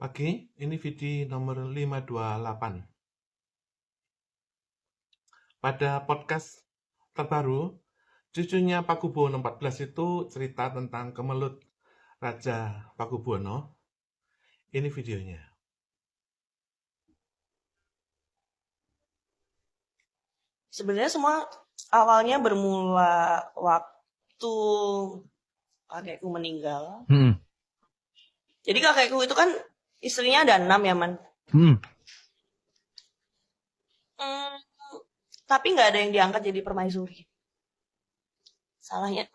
Pagi, ini video nomor 528. Pada podcast terbaru, cucunya Pakubuwono XIV itu cerita tentang kemelut Raja Pakubuwono. Ini videonya. Sebenarnya semua awalnya bermula waktu kakekku meninggal. Jadi kakekku itu kan istrinya ada 6 ya, Man. Tapi nggak ada yang diangkat jadi permaisuri.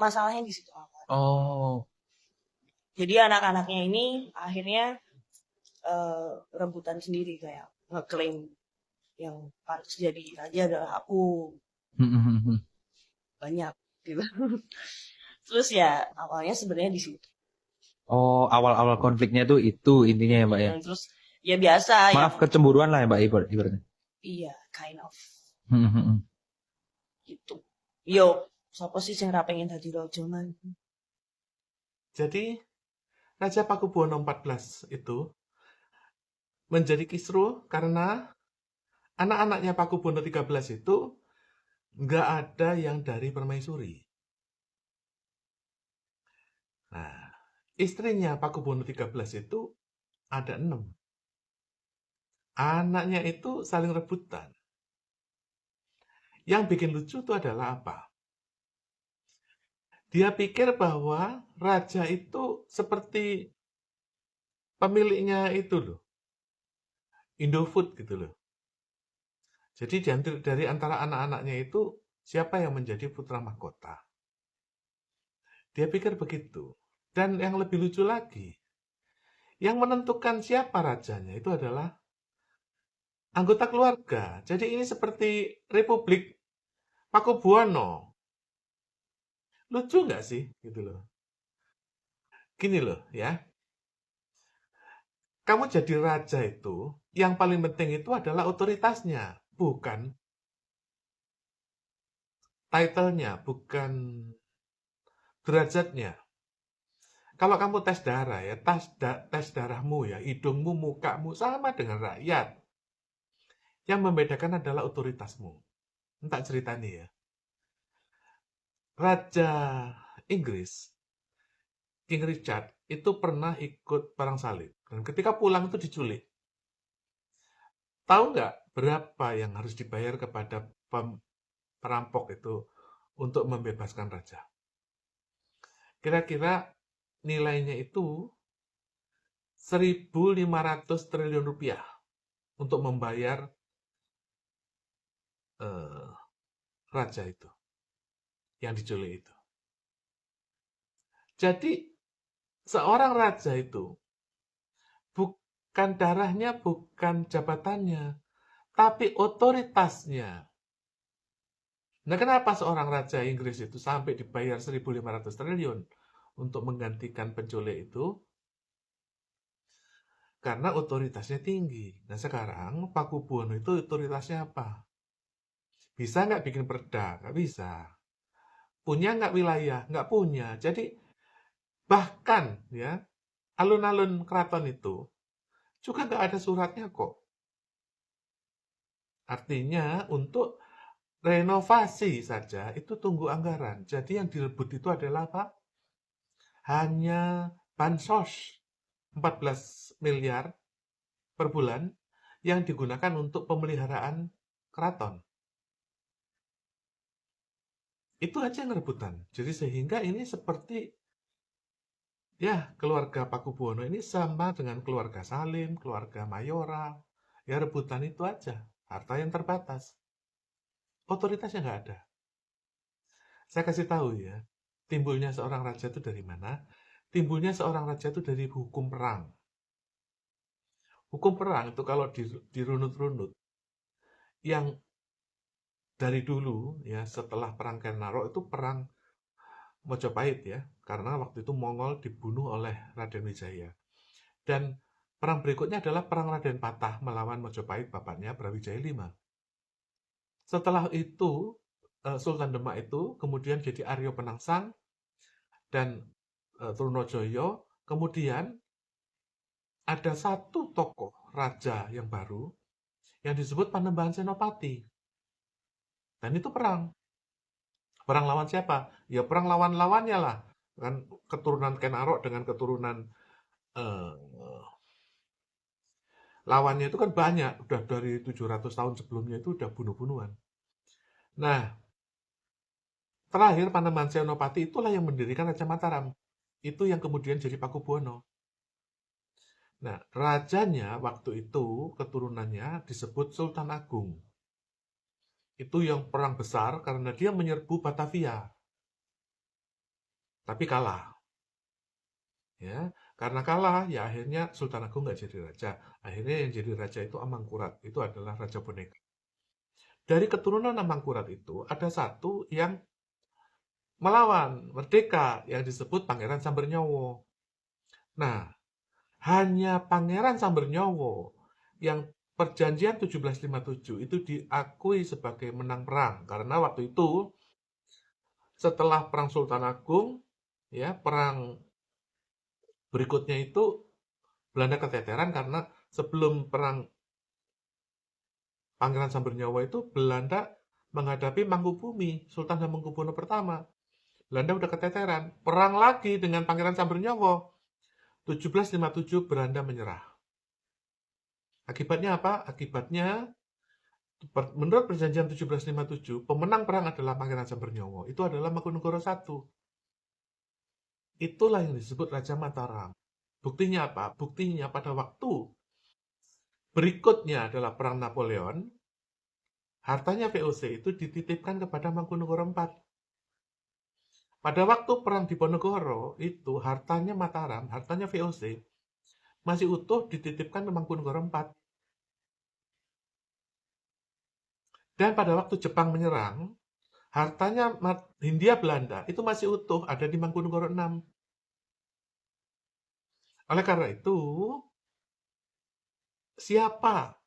Masalahnya di situ awal. Oh, Jadi anak-anaknya ini akhirnya rebutan sendiri kayak ngeklaim yang harus jadi raja adalah aku. Banyak gitu. Terus ya awalnya sebenarnya di situ. oh, awal-awal konfliknya itu intinya ya, Mbak ya. Terus ya biasa ya. Maaf kecemburuan lah ya, Mbak ibaratnya. Iya, kind of gitu. Yo, siapa sih yang pengen dadi raja, Man? Jadi, Raja Pakubuwono XIV itu menjadi kisruh karena anak-anaknya Pakubuwono XIII itu nggak ada yang dari permaisuri. Nah, istrinya Pakubuwono XIII itu ada 6. Anaknya itu saling rebutan. Yang bikin lucu itu adalah apa? Dia pikir bahwa raja itu seperti pemiliknya itu loh, Indofood gitu loh. Jadi dari antara anak-anaknya itu, siapa yang menjadi putra mahkota? Dia pikir begitu. Dan yang lebih lucu lagi, yang menentukan siapa rajanya itu adalah anggota keluarga. Jadi ini seperti Republik Pakubuwono. Lucu nggak sih? Gitu loh. Gini loh ya, kamu jadi raja itu, yang paling penting itu adalah otoritasnya, bukan title-nya, bukan derajatnya. Kalau kamu tes darah ya, tes darahmu ya, hidungmu, mukamu sama dengan rakyat. Yang membedakan adalah otoritasmu. Entah ceritanya ya. Raja Inggris, King Richard, itu pernah ikut perang salib. Dan ketika pulang itu diculik. Tahu nggak berapa yang harus dibayar kepada perampok itu untuk membebaskan raja? Kira-kira nilainya itu 1.500 triliun rupiah untuk membayar raja itu, yang diculik itu. Jadi, seorang raja itu bukan darahnya, bukan jabatannya, tapi otoritasnya. Nah, kenapa seorang raja Inggris itu sampai dibayar 1.500 triliun untuk menggantikan penculik itu? Karena otoritasnya tinggi. Nah, sekarang Pakubuwono itu otoritasnya apa? Bisa nggak bikin perda? Nggak bisa. Punya nggak wilayah? Nggak punya. Jadi, bahkan ya, alun-alun keraton itu juga nggak ada suratnya kok. Artinya, untuk renovasi saja itu tunggu anggaran. Jadi yang direbut itu adalah apa? Hanya bansos 14 miliar per bulan yang digunakan untuk pemeliharaan keraton. Itu aja yang rebutan. Jadi sehingga ini seperti ya keluarga Pakubuwono ini sama dengan keluarga Salim, keluarga Mayora. Ya rebutan itu aja. Harta yang terbatas. Otoritasnya nggak ada. Saya kasih tahu ya, timbulnya seorang raja itu dari mana? Timbulnya seorang raja itu dari hukum perang. Hukum perang itu kalau dirunut-runut, yang dari dulu ya setelah perang Kernaro itu perang Mojopahit ya, karena waktu itu Mongol dibunuh oleh Raden Wijaya. Dan perang berikutnya adalah perang Raden Patah melawan Mojopahit bapaknya Brawijaya V. Setelah itu Sultan Demak itu kemudian jadi Aryo Penangsang dan Trunojoyo, kemudian ada satu tokoh raja yang baru yang disebut Panembahan Senopati. Dan itu perang. Perang lawan siapa? Ya perang lawan lawannya lah. Kan keturunan Ken Arok dengan keturunan eh, lawannya itu kan banyak. Udah dari 700 tahun sebelumnya itu udah bunuh-bunuhan. Nah, terakhir Panembahan Senopati itulah yang mendirikan Raja Mataram. Itu yang kemudian jadi Pakubuwono. Nah, rajanya waktu itu keturunannya disebut Sultan Agung. Itu yang perang besar karena dia menyerbu Batavia. Tapi kalah. Ya, karena kalah, ya akhirnya Sultan Agung nggak jadi raja. Akhirnya yang jadi raja itu Amangkurat. Itu adalah Raja Boneka. Dari keturunan Amangkurat itu, ada satu yang melawan, merdeka, yang disebut Pangeran Sambernyowo. Nah, hanya Pangeran Sambernyowo yang perjanjian 1757 itu diakui sebagai menang perang. Karena waktu itu, setelah Perang Sultan Agung, ya perang berikutnya itu Belanda keteteran karena sebelum perang Pangeran Sambernyowo itu Belanda menghadapi Mangkubumi, Sultan Hamengkubuwono pertama. Belanda udah keteteran, perang lagi dengan Pangeran Sambernyowo. 1757 Belanda menyerah. Akibatnya apa? Akibatnya menurut perjanjian 1757, pemenang perang adalah Pangeran Sambernyowo. Itu adalah Mangkunegoro I. Itulah yang disebut Raja Mataram. Buktinya apa? Buktinya pada waktu berikutnya adalah Perang Napoleon, hartanya VOC itu dititipkan kepada Mangkunegoro IV. Pada waktu Perang Diponegoro, itu hartanya Mataram, hartanya VOC, masih utuh dititipkan ke Mangkunegoro IV. Dan pada waktu Jepang menyerang, hartanya Hindia Belanda itu masih utuh, ada di Mangkunegoro VI. Oleh karena itu, siapa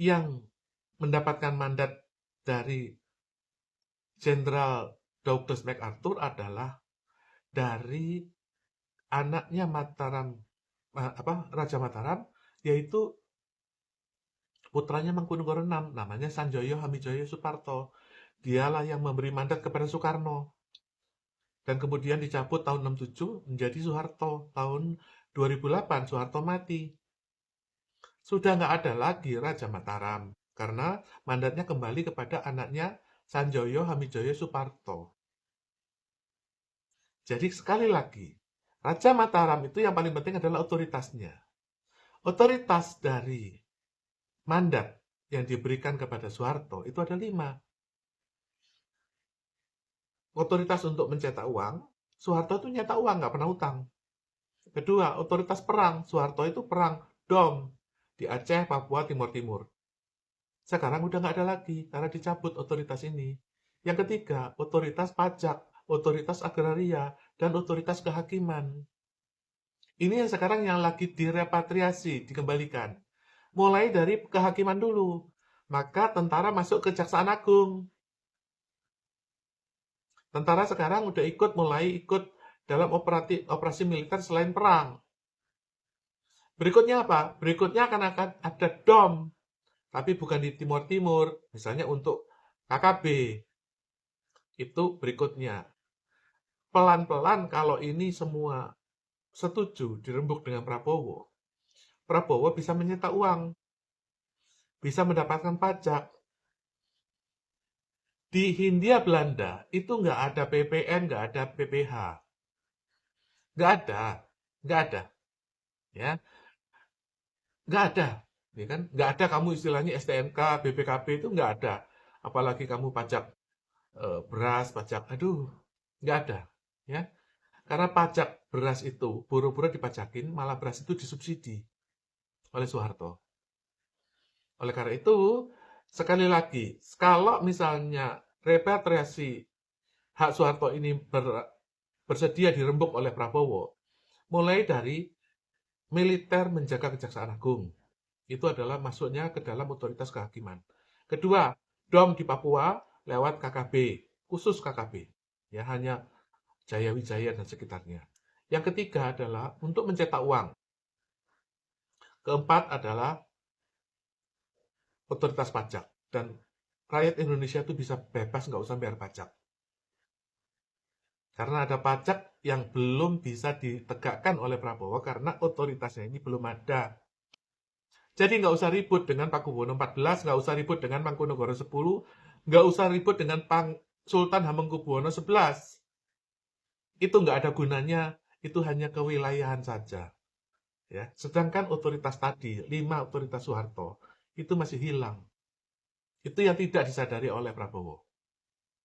yang mendapatkan mandat dari Jenderal Douglas MacArthur adalah dari anaknya Mataram, Raja Mataram, yaitu putranya Mangkunegoro VI, namanya Sanjoyo Hamijoyo Suparto. Dialah yang memberi mandat kepada Soekarno. Dan kemudian dicabut tahun 67 menjadi Soeharto. Tahun 2008 Soeharto mati. Sudah nggak ada lagi Raja Mataram. Karena mandatnya kembali kepada anaknya Sanjoyo Hamijoyo Suparto. Jadi sekali lagi, Raja Mataram itu yang paling penting adalah otoritasnya. Otoritas dari mandat yang diberikan kepada Soeharto itu ada 5. Otoritas untuk mencetak uang, Soeharto itu nyetak uang, nggak pernah utang. Kedua, otoritas perang, Soeharto itu perang, DOM, di Aceh, Papua, Timur Timur. Sekarang udah nggak ada lagi, karena dicabut otoritas ini. Yang ketiga, otoritas pajak, otoritas agraria, dan otoritas kehakiman. Ini yang sekarang yang lagi direpatriasi, dikembalikan. Mulai dari kehakiman dulu. Maka tentara masuk ke Kejaksaan Agung. Tentara sekarang udah mulai ikut dalam operasi militer selain perang. Berikutnya apa? Berikutnya akan ada DOM. Tapi bukan di Timur Timur. Misalnya untuk KKB. Itu berikutnya. Pelan-pelan kalau ini semua setuju dirembuk dengan Prabowo. Prabowo bisa menyetak uang. Bisa mendapatkan pajak. Di Hindia Belanda itu nggak ada PPN, nggak ada PPH. Nggak ada. Ya, nggak ada. Ya kan? Nggak ada kamu istilahnya STNK, BPKB itu nggak ada. Apalagi kamu pajak beras, pajak, aduh, nggak ada. Ya, karena pajak beras itu buru-buru dipajakin, malah beras itu disubsidi oleh Soeharto. Oleh karena itu, sekali lagi, kalau misalnya repatriasi hak Soeharto ini bersedia dirembuk oleh Prabowo, mulai dari militer menjaga Kejaksaan Agung. Itu adalah masuknya ke dalam otoritas kehakiman. Kedua, DOM di Papua lewat KKB, khusus KKB. Ya, hanya Jayawijaya dan sekitarnya. Yang ketiga adalah untuk mencetak uang. Keempat adalah otoritas pajak. Dan rakyat Indonesia itu bisa bebas nggak usah bayar pajak. Karena ada pajak yang belum bisa ditegakkan oleh Prabowo karena otoritasnya ini belum ada. Jadi nggak usah ribut dengan Pakubuwono XIV, nggak usah ribut dengan Mangkunegoro X, nggak usah ribut dengan Sultan Hamengkubuwono XI. Itu nggak ada gunanya, itu hanya kewilayahan saja. Ya, sedangkan otoritas tadi, 5 otoritas Soeharto, itu masih hilang. Itu yang tidak disadari oleh Prabowo.